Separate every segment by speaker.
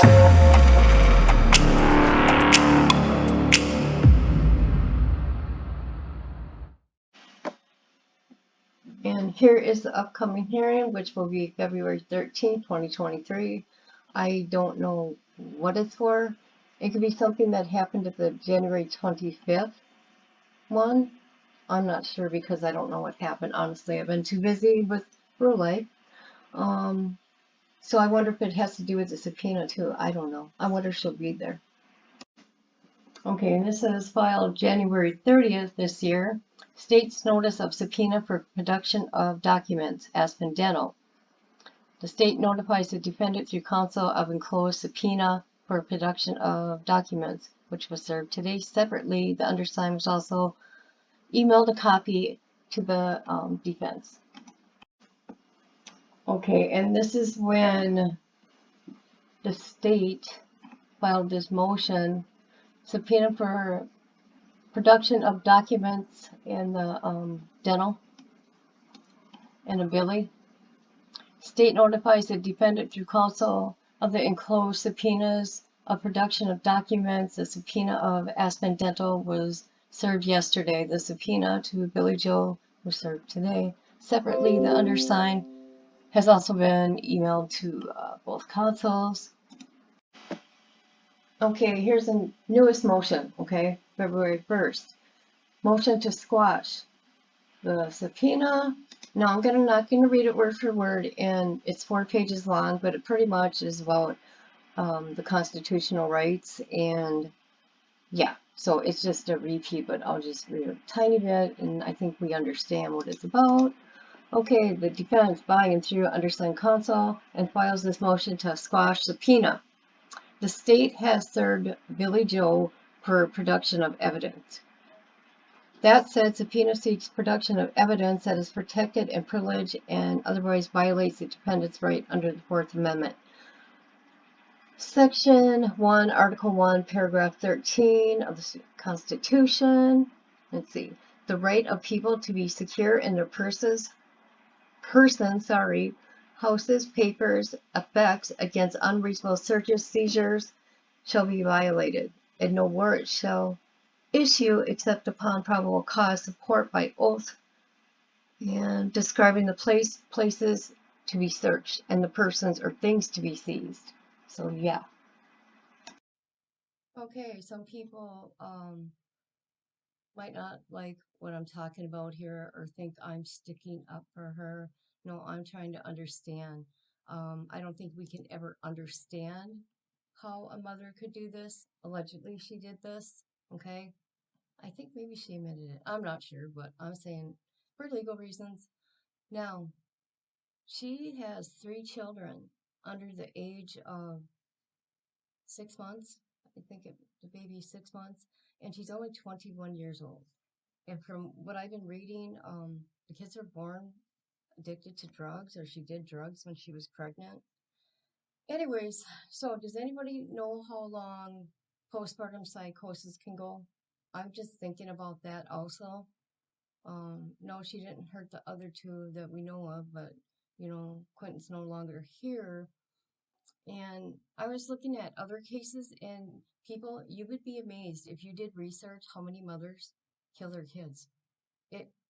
Speaker 1: And here is the upcoming hearing, which will be February 13th, 2023. I don't know what it's for. It could be something that happened at the January 25th one. I'm not sure because I don't know what happened. Honestly, I've been too busy with real life. Um, so I wonder if it has to do with the subpoena too. I don't know. I wonder if she'll be there. Okay, and this says filed January 30th this year. State's notice of subpoena for production of documents, Aspen Dental. The state notifies the defendant through counsel of enclosed subpoena for production of documents, which was served today. Separately, the undersigned was also emailed a copy to the defense. Okay, and this is when the state filed this motion, subpoena for production of documents in the dental and a Billy. State notifies the defendant through counsel of the enclosed subpoenas of production of documents. The subpoena of Aspen Dental was served yesterday. The subpoena to Billy Joe was served today. Separately, the undersigned has also been emailed to both counsels. Okay, here's the newest motion, okay, February 1st. Motion to squash the subpoena. Now I'm not gonna read it word for word, and it's 4 pages long, but it pretty much is about the constitutional rights, and yeah, so it's just a repeat, but I'll just read a tiny bit, and I think we understand what it's about. Okay, the defense, by and through undersigned counsel, and files this motion to squash subpoena. The state has served Billy Joe for production of evidence. That said, subpoena seeks production of evidence that is protected and privileged and otherwise violates the defendant's right under the Fourth Amendment. Section 1, Article 1, Paragraph 13 of the Constitution. Let's see. The right of people to be secure in their houses, papers, effects against unreasonable searches, seizures shall be violated, and no warrant shall issue except upon probable cause, support by oath, and describing the places to be searched, and the persons or things to be seized. So yeah. Okay, some people might not like what I'm talking about here or think I'm sticking up for her. No, I'm trying to understand. I don't think we can ever understand how a mother could do this. Allegedly, she did this. Okay. I think maybe she admitted it. I'm not sure, but I'm saying for legal reasons. Now, she has 3 children under the age of 6 months. I think the baby's 6 months, and she's only 21 years old. And from what I've been reading, the kids are born addicted to drugs, or she did drugs when she was pregnant. Anyways, so does anybody know how long postpartum psychosis can go? I'm just thinking about that also. No, she didn't hurt the other two that we know of, but Quentin's no longer here. And I was looking at other cases, and people, you would be amazed if you did research how many mothers kill their kids.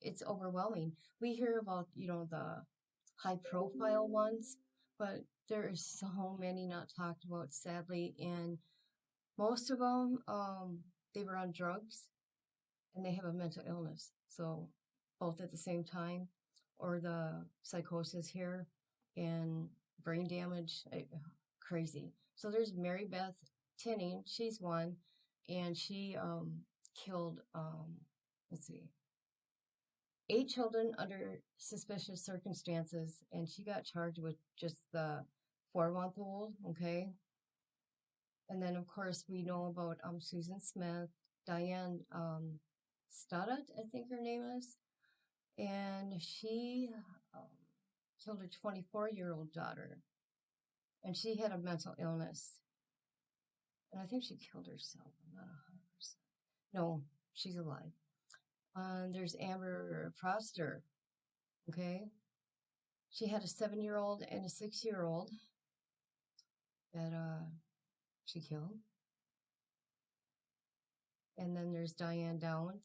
Speaker 1: It's overwhelming. We hear about, the high profile ones, but there is so many not talked about, sadly, and most of them, they were on drugs and they have a mental illness. So both at the same time, or the psychosis here and brain damage, crazy. So there's Mary Beth Tinning, she's one, and she killed let's see, 8 children under suspicious circumstances, and she got charged with just the 4-month-old, okay? And then, of course, we know about Susan Smith, Diane Stoddard, I think her name is, and she um, killed her 24-year-old daughter, and she had a mental illness, and I think she killed herself. I'm not 100%. No, she's alive. There's Amber Foster, okay? She had a 7-year-old and a 6-year-old that she killed. And then there's Diane Downs.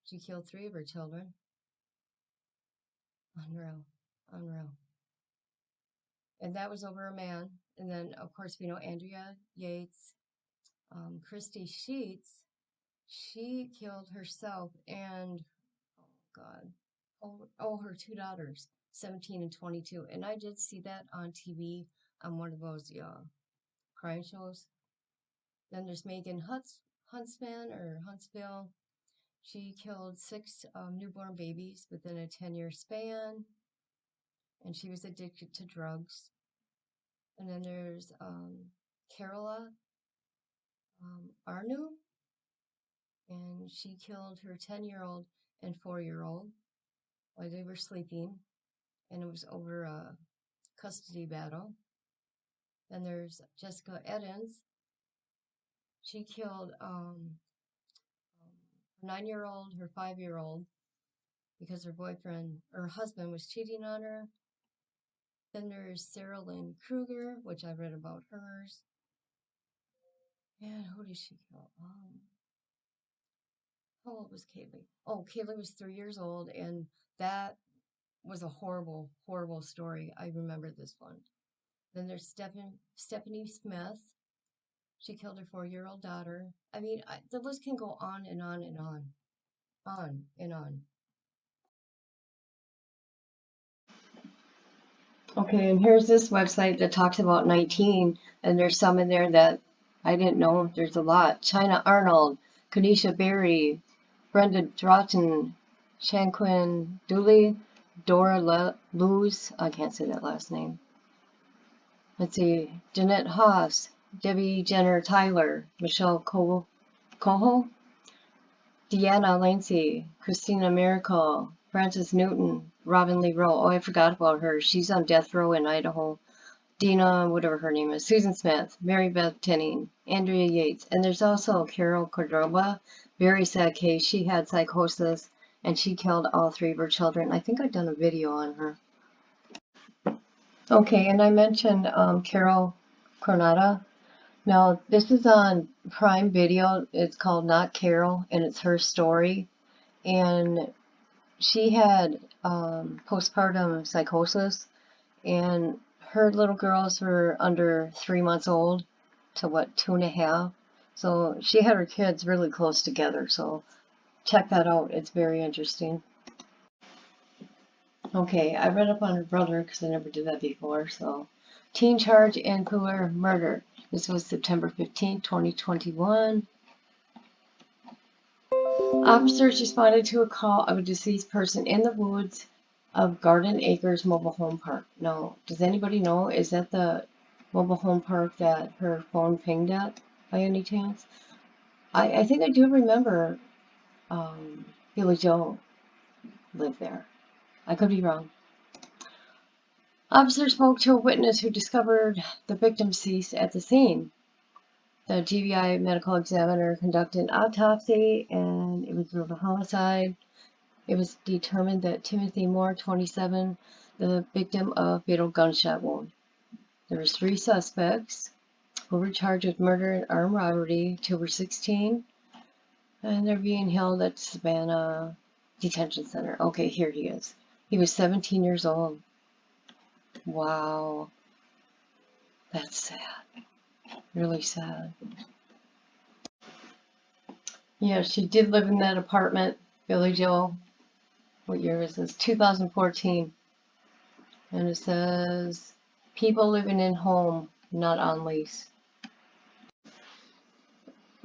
Speaker 1: She killed 3 of her children. Unreal. Unreal. And that was over a man. And then, of course, we know Andrea Yates. Christy Sheets, she killed herself and, oh God, her 2 daughters, 17 and 22. And I did see that on TV on one of those crime shows. Then there's Megan Huntsman or Huntsville. She killed 6 newborn babies within a 10-year span, and she was addicted to drugs. And then there's Carola Arnu, and she killed her 10-year-old and 4-year-old while they were sleeping, and it was over a custody battle. Then there's Jessica Edens. She killed her 9-year-old, her 5-year-old, because her husband was cheating on her. Then there's Sarah Lynn Kruger, which I read about hers. And who did she kill? How old was Kaylee? Oh, Kaylee was 3 years old, and that was a horrible, horrible story. I remember this one. Then there's Stephanie Smith. She killed her 4-year-old daughter. I mean, the list can go on and on and on and on. Okay, and here's this website that talks about 19, and there's some in there that I didn't know. There's a lot. China Arnold, Kanisha Berry, Brenda Drotton, Shanquin Dooley, Dora Luz, I can't say that last name. Let's see, Jeanette Haas, Debbie Jenner Tyler, Michelle Coho, Deanna Lancey, Christina Miracle, Frances Newton, Robin Lee Rowe. Oh, I forgot about her. She's on death row in Idaho. Dina, whatever her name is, Susan Smith, Mary Beth Tinning, Andrea Yates. And there's also Carol Cordova. Very sad case. She had psychosis and she killed all 3 of her children. I think I've done a video on her. Okay, and I mentioned Carol Coronada. Now, this is on Prime Video. It's called Not Carol, and it's her story. And she had postpartum psychosis, and her little girls were under 3 months old to 2.5. So she had her kids really close together. So check that out. It's very interesting. Okay, I read up on her brother because I never did that before. So, teen charge in Cooler murder. This was September 15, 2021. Officers responded to a call of a deceased person in the woods of Garden Acres Mobile Home Park. Now, does anybody know, is that the mobile home park that her phone pinged at by any chance? I think I do remember Billy Joe lived there. I could be wrong. Officers spoke to a witness who discovered the victim deceased at the scene. The GBI medical examiner conducted an autopsy and it was ruled a homicide. It was determined that Timothy Moore, 27, the victim of fatal gunshot wound. There were 3 suspects who were charged with murder and armed robbery. 2 were 16, and they're being held at Savannah Detention Center. Okay, here he is. He was 17 years old. Wow. That's sad. Really sad. Yeah, she did live in that apartment, Billy Joe. What year is this? 2014. And it says, people living in home, not on lease.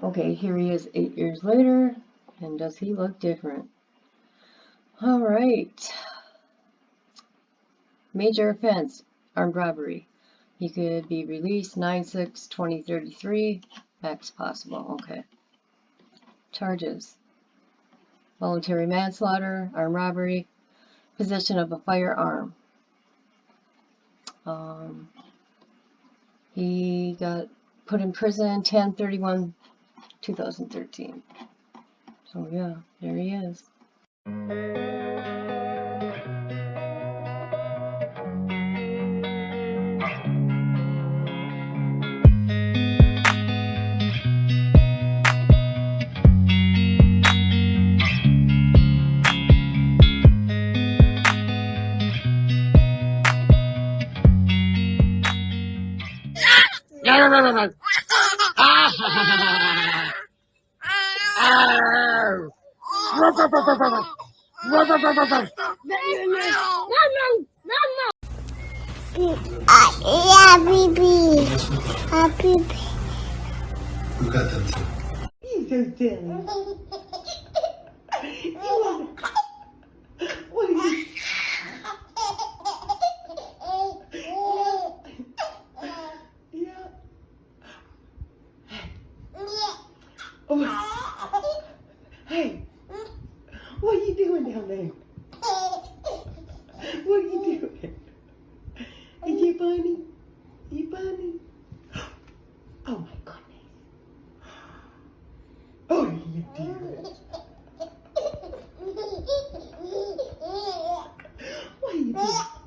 Speaker 1: Okay, here he is 8 years later. And does he look different? All right. Major offense, armed robbery. He could be released 9/6/2033. Max possible. Okay. Charges. Voluntary manslaughter, armed robbery, possession of a firearm. He got put in prison 10/31/2013. So yeah, there he is.
Speaker 2: Yeah, baby. Happy. Look at them too. He's so silly. What are you? Yeah. Oh. Hey, what are you doing down there? What are you doing? Is you funny? You funny? Oh my goodness. Oh, you doing? What are you doing?